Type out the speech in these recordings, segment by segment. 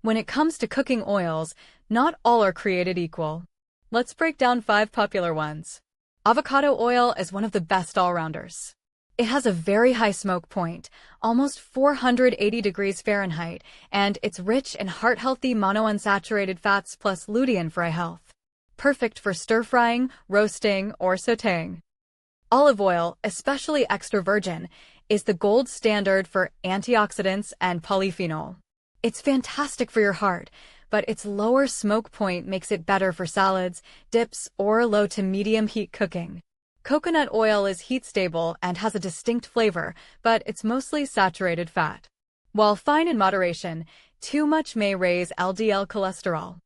When it comes to cooking oils, not all are created equal. Let's break down 5 popular ones. Avocado oil is one of the best all-rounders. It has a very high smoke point, almost 480 degrees Fahrenheit, and it's rich in heart-healthy monounsaturated fats plus lutein for eye health. Perfect for stir-frying, roasting, or sautéing. Olive oil, especially extra virgin, is the gold standard for antioxidants and polyphenol. It's fantastic for your heart, but its lower smoke point makes it better for salads, dips, or low to medium heat cooking. Coconut oil is heat-stable and has a distinct flavor, but it's mostly saturated fat. While fine in moderation, too much may raise LDL cholesterol.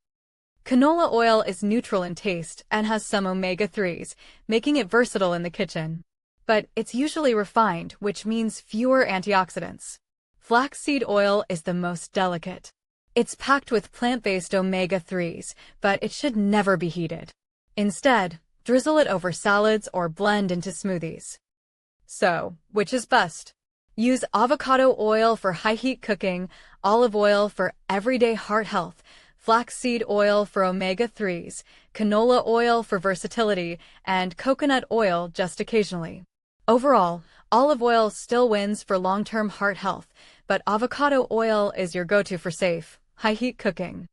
Canola oil is neutral in taste and has some omega-3s, making it versatile in the kitchen. But it's usually refined, which means fewer antioxidants. Flaxseed oil is the most delicate. It's packed with plant-based omega-3s, but it should never be heated. Instead, drizzle it over salads or blend into smoothies. So, which is best? Use avocado oil for high-heat cooking, olive oil for everyday heart health, flaxseed oil for omega-3s, canola oil for versatility, and coconut oil just occasionally. Overall, olive oil still wins for long-term heart health, but avocado oil is your go-to for safe, high-heat cooking.